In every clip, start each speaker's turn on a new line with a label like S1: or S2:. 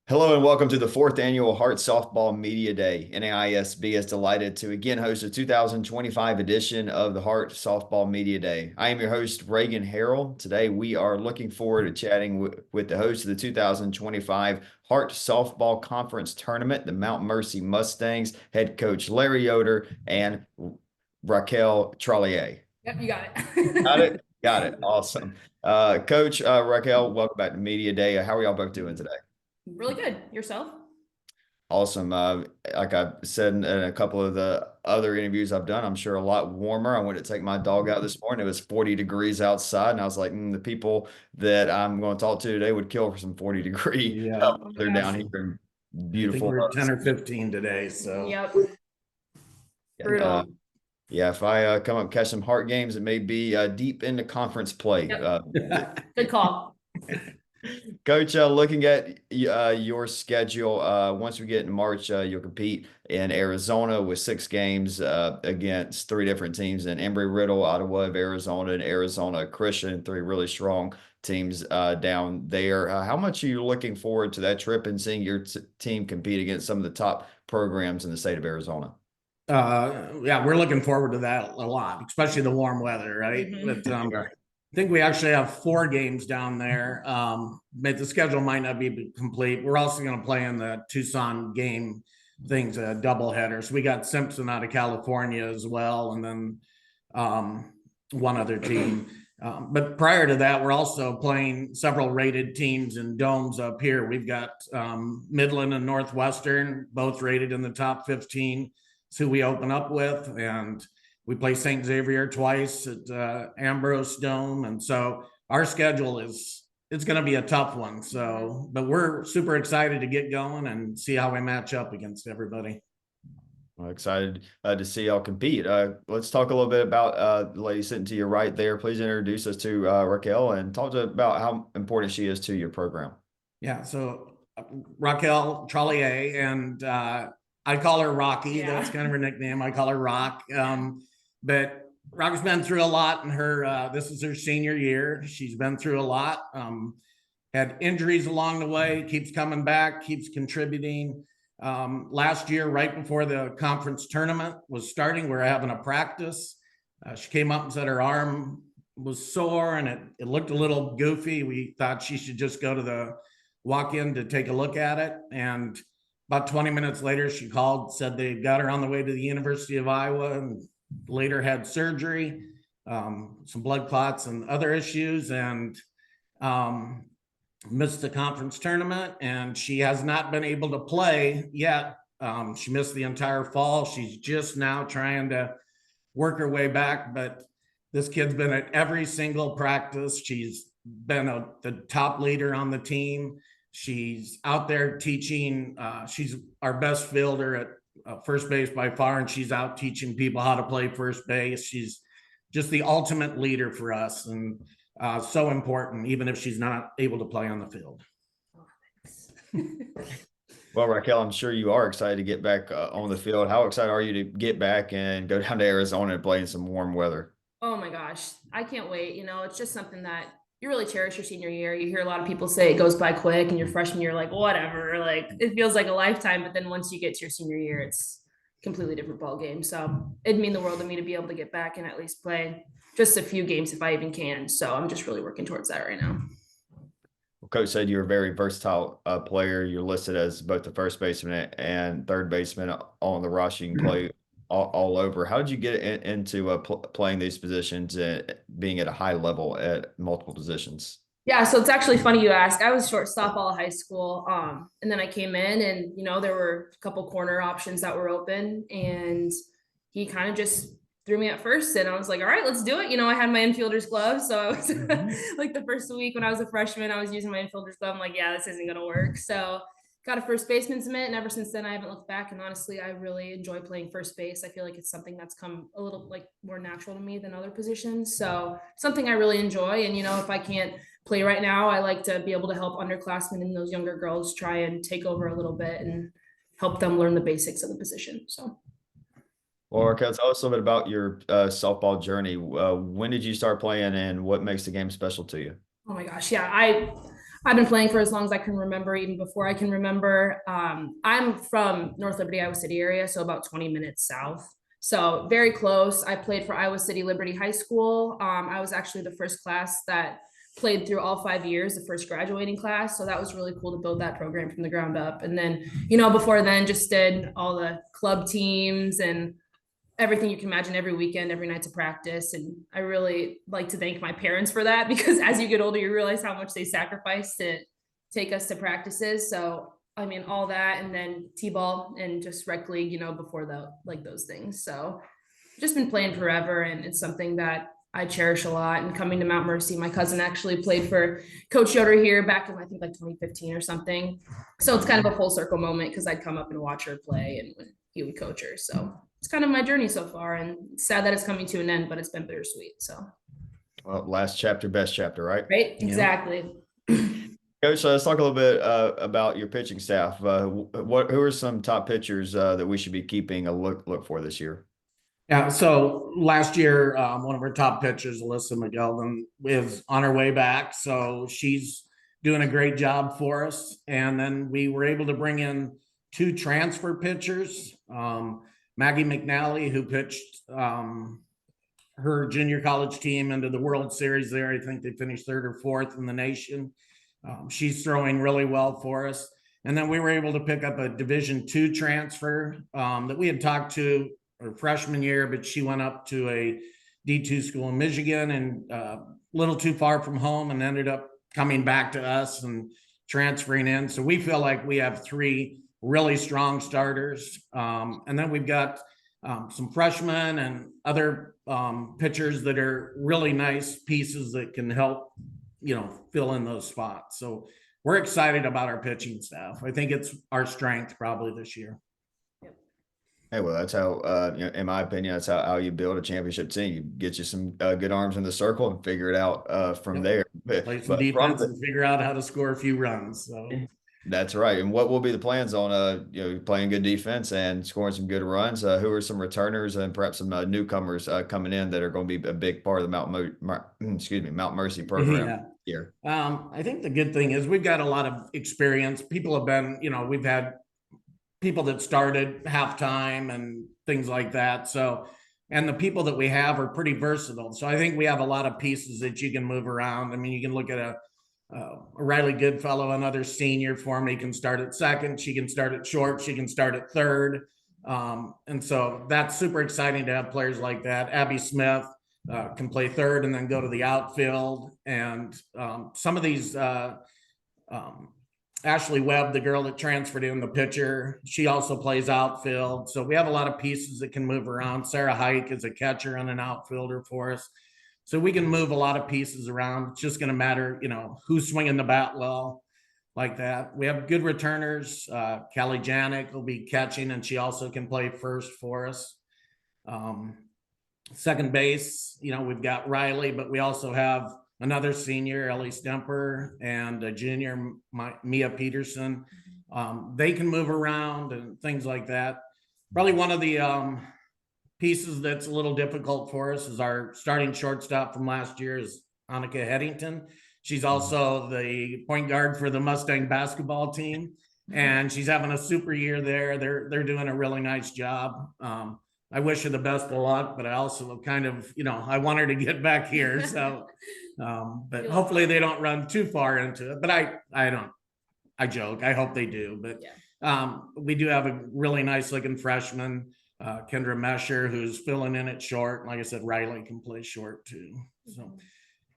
S1: Hello and welcome to the fourth annual Hart Softball Media Day. NAISB is delighted to again host a 2025 edition of the Hart Softball Media Day. I am your host, Reagan Harrell. Today we are looking forward to chatting with the host of the 2025 Hart Softball Conference Tournament, the Mount Mercy Mustangs, head coach Larry Yoder and Raquel Trollier.
S2: Yep, you got
S1: Got
S2: it.
S1: it? Got it. Awesome. Coach Raquel, welcome back to Media Day. How are y'all both doing today?
S2: Really good. Yourself?
S1: Awesome. Like I said in a couple of the other interviews I've done, I'm sure a lot warmer. I went to take my dog out this morning. It was 40 degrees outside, and I was like, the people that I'm going to talk to today would kill for some 40-degree
S3: Yeah,
S2: Oh my
S1: weather
S2: gosh.
S1: down here in
S3: I think
S1: beautiful.
S3: we're 10 or 15 today. So
S2: Yep.
S1: And,
S2: Brutal.
S1: yeah, if I come up and catch some Heart games, it may be deep into conference play.
S2: Yep. Good call.
S1: Coach, looking at your schedule, once we get in March, you'll compete in Arizona with 6 games against 3 different teams in Embry-Riddle, Ottawa of Arizona, and Arizona Christian, 3 really strong teams down there. How much are you looking forward to that trip and seeing your team compete against some of the top programs in the state of Arizona?
S3: yeah, we're looking forward to that a lot, especially the warm weather, right?
S2: Mhm.
S3: But I think we actually have 4 games down there. But the schedule might not be complete. We're also going to play in the Tucson game things, a doubleheader. So we got Simpson out of California as well, and then one other team. But prior to that, we're also playing several rated teams in domes up here. We've got Midland and Northwestern, both rated in the top 15. It's who we open up with. And we play St. Xavier twice at Ambrose Dome. And so our schedule it's going to be a tough one. So, but we're super excited to get going and see how we match up against everybody.
S1: I'm excited to see y'all compete. Let's talk a little bit about the lady sitting to your right there. Please introduce us to Raquel and talk to about how important she is to your program.
S3: Yeah. So Raquel Trollier, and I call her Rocky.
S2: Yeah.
S3: That's kind of her nickname. I call her Rock. But Rock's been through a lot in her, this is her senior year. She's been through a lot, had injuries along the way, keeps coming back, keeps contributing. Last year, right before the conference tournament was starting, we were having a practice. She came up and said her arm was sore and it looked a little goofy. We thought she should just go to the walk in to take a look at it. And about 20 minutes later, she called, said they got her on the way to the University of Iowa, and later had surgery, some blood clots and other issues, and missed the conference tournament. And she has not been able to play yet. She missed the entire fall. She's just now trying to work her way back, but this kid's been at every single practice. She's been the top leader on the team. She's out there teaching. She's our best fielder at first base by far, and she's out teaching people how to play first base. She's just the ultimate leader for us, and so important, even if she's not able to play on the field.
S1: Well, Raquel, I'm sure you are excited to get back on the field. How excited are you to get back and go down to Arizona and play in some warm weather?
S2: Oh my gosh. I can't wait. It's just something that you really cherish your senior year. You hear a lot of people say it goes by quick, and your freshman year, like, whatever. Like, it feels like a lifetime. But then once you get to your senior year, it's a completely different ball game. So it'd mean the world to me to be able to get back and at least play just a few games if I even can. So I'm just really working towards that right now.
S1: Well, Coach said you're a very versatile player. You're listed as both the first baseman and third baseman on the roster. You can play all over. How did you get into playing these positions and being at a high level at multiple positions?
S2: Yeah, so it's actually funny you ask. I was shortstop all high school, and then I came in, and there were a couple corner options that were open, and he kind of just threw me at first, and I was like, all right, let's do it. I had my infielder's glove, so I was like the first week when I was a freshman, I was using my infielder's glove. I'm like, yeah, this isn't gonna work. So got a first baseman's mitt, and ever since then I haven't looked back. And honestly, I really enjoy playing first base. I feel like it's something that's come a little like more natural to me than other positions. So something I really enjoy. And if I can't play right now, I like to be able to help underclassmen and those younger girls try and take over a little bit and help them learn the basics of the position. So
S1: Well, Raquel, tell us a little bit about your softball journey. When did you start playing and what makes the game special to you?
S2: oh my gosh, yeah, I've been playing for as long as I can remember, even before I can remember. I'm from North Liberty, Iowa City area, so about 20 minutes south. So very close. I played for Iowa City Liberty High School. I was actually the first class that played through all 5 years, the first graduating class. So that was really cool to build that program from the ground up. And then, before then, just did all the club teams and everything you can imagine every weekend, every night to practice. And I really like to thank my parents for that, because as you get older, you realize how much they sacrifice to take us to practices. So, I mean, all that, and then T-ball and just rec league, before those things. So just been playing forever. And it's something that I cherish a lot. And coming to Mount Mercy, my cousin actually played for Coach Yoder here back in, I think, like 2015 or something. So it's kind of a full circle moment, because I'd come up and watch her play and when he would coach her. So it's kind of my journey so far, and it's sad that it's coming to an end, but it's been bittersweet. So,
S1: Well, last chapter, best chapter, right?
S2: right, exactly.
S1: Coach, let's talk a little bit about your pitching staff. Who are some top pitchers that we should be keeping a look for this year?
S3: Yeah, so last year, one of our top pitchers, Alyssa McGeldon, is on her way back. So she's doing a great job for us. And then we were able to bring in 2 transfer pitchers. Maggie McNally, who pitched her junior college team into the World Series there. I think they finished 3rd or 4th in the nation. She's throwing really well for us. And then we were able to pick up a Division II transfer that we had talked to her freshman year, but she went up to a D2 school in Michigan and a little too far from home, and ended up coming back to us and transferring in. So we feel like we have 3 really strong starters. And then we've got some freshmen and other pitchers that are really nice pieces that can help, fill in those spots. So we're excited about our pitching staff. I think it's our strength probably this year.
S1: Hey, well, that's how, in my opinion, that's how you build a championship team. You get you some good arms in the circle and figure it out from there.
S3: Play some defense and figure out how to score a few runs. So
S1: that's right. And what will be the plans on, playing good defense and scoring some good runs? Who are some returners and perhaps some newcomers coming in that are going to be a big part of the Mount Mercy program here?
S3: I think the good thing is we've got a lot of experience. People have been, we've had people that started halftime and things like that. So, and the people that we have are pretty versatile. So I think we have a lot of pieces that you can move around. I mean, you can look at a Riley Goodfellow, another senior for me, can start at second. She can start at short. She can start at third. And so that's super exciting to have players like that. Abby Smith can play third and then go to the outfield. And some of these, Ashley Webb, the girl that transferred in, the pitcher, she also plays outfield. So we have a lot of pieces that can move around. Sarah Hike is a catcher and an outfielder for us. So we can move a lot of pieces around. It's just going to matter, who's swinging the bat well, like that. We have good returners. Callie Janik will be catching, and she also can play first for us. Second base, we've got Riley, but we also have another senior, Ellie Stemper, and a junior, Mia Peterson. They can move around and things like that. Probably one of the pieces that's a little difficult for us is our starting shortstop from last year is Annika Headington. She's also the point guard for the Mustang basketball team, and she's having a super year there. They're doing a really nice job. I wish her the best of luck, but I also kind of, I want her to get back here. So, but hopefully they don't run too far into it. But I joke. I hope they do. But we do have a really nice looking freshman, Kendra Mesher, who's filling in at short. Like I said, Riley can play short too. So,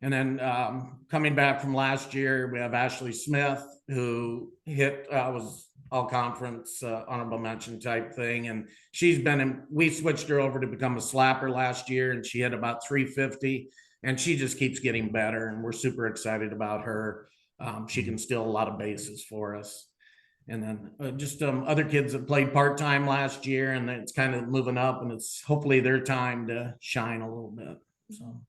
S3: and then coming back from last year, we have Ashley Smith, who was all conference honorable mention type thing. And we switched her over to become a slapper last year, and she hit about 350, and she just keeps getting better. And we're super excited about her. She can steal a lot of bases for us. And then just other kids that played part-time last year, and it's kind of moving up, and it's hopefully their time to shine a little bit. So.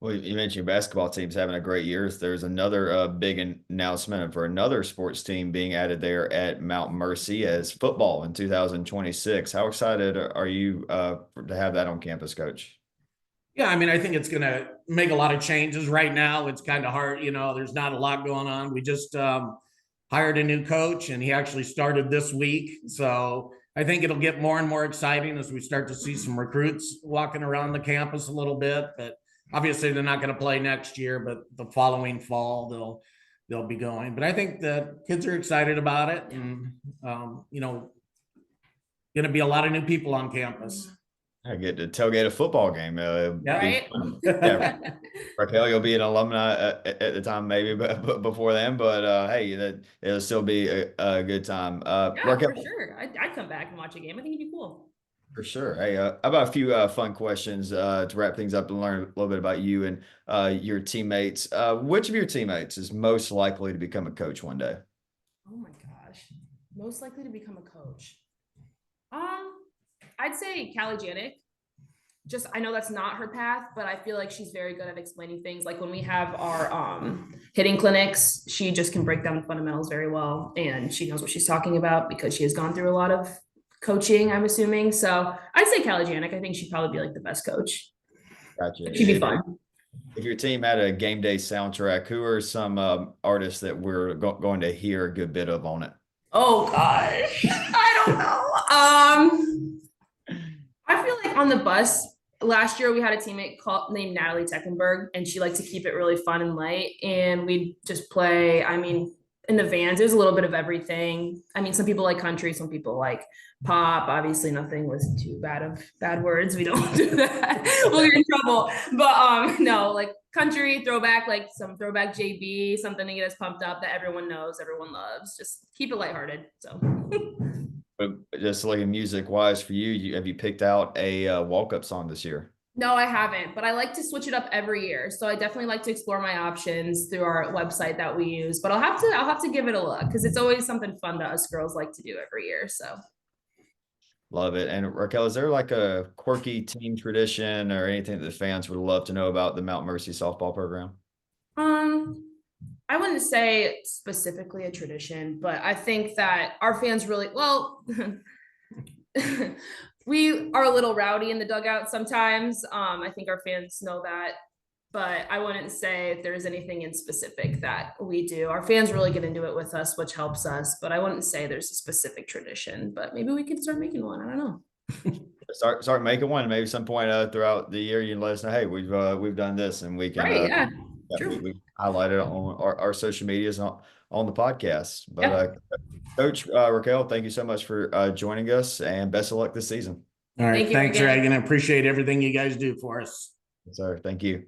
S1: Well, you mentioned your basketball team's having a great year. There's another big announcement for another sports team being added there at Mount Mercy as football in 2026. How excited are you to have that on campus, Coach?
S3: Yeah, I mean, I think it's going to make a lot of changes. Right now, it's kind of hard. There's not a lot going on. We just hired a new coach, and he actually started this week. So I think it'll get more and more exciting as we start to see some recruits walking around the campus a little bit. But obviously, they're not going to play next year, but the following fall they'll be going. But I think the kids are excited about it, and going to be a lot of new people on campus.
S1: I get to tailgate a football game.
S2: Right?
S1: Yeah, Raquel, you'll be an alumni at the time, maybe, but before then. But hey, it'll still be a good time.
S2: Yeah,
S1: Raquel,
S2: for sure. I'd come back and watch a game. I think it'd be cool.
S1: for sure. Hey, how about a few fun questions to wrap things up and learn a little bit about you and your teammates. Which of your teammates is most likely to become a coach one day?
S2: Oh my gosh. Most likely to become a coach. I'd say Callie Janik. Just I know that's not her path, but I feel like she's very good at explaining things. Like when we have our hitting clinics, she just can break down the fundamentals very well, and she knows what she's talking about because she has gone through a lot of coaching, I'm assuming. So I'd say Callie Janik. I think she'd probably be like the best coach.
S1: Gotcha.
S2: She'd be fun.
S1: If your team had a game day soundtrack, who are some artists that we're going to hear a good bit of on it?
S2: Oh gosh, I don't know. I feel like on the bus last year we had a teammate named Natalie Tecklenburg, and she liked to keep it really fun and light. And we'd just play. I mean, in the vans, there's a little bit of everything. I mean, some people like country, some people like pop. Obviously, nothing with too bad words. We don't do that. We'll get in trouble. But no, like country, throwback, like some throwback JB, something to get us pumped up that everyone knows, everyone loves. Just keep it lighthearted. So.
S1: But just looking music wise for you, have you picked out a Walkup song this year?
S2: No, I haven't, but I like to switch it up every year. So I definitely like to explore my options through our website that we use. But I'll have to give it a look because it's always something fun that us girls like to do every year. So
S1: Love it. And Raquel, is there like a quirky team tradition or anything that the fans would love to know about the Mount Mercy softball program?
S2: I wouldn't say specifically a tradition, but I think that our fans really well. We are a little rowdy in the dugout sometimes. I think our fans know that, but I wouldn't say if there's anything in specific that we do. Our fans really get into it with us, which helps us, but I wouldn't say there's a specific tradition, but maybe we can start making one. I don't know.
S1: Start making one. Maybe some point throughout the year, you can let us know, hey, we've done this, and we can
S2: Right, yeah.
S1: we highlight it on our social medias on the podcast. But Coach Raquel, thank you so much for joining us, and best of luck this season.
S3: All right.
S2: Thank you
S3: Thanks,
S2: again.
S3: Reagan. I appreciate everything you guys do for us.
S1: Yes, sir. Thank you.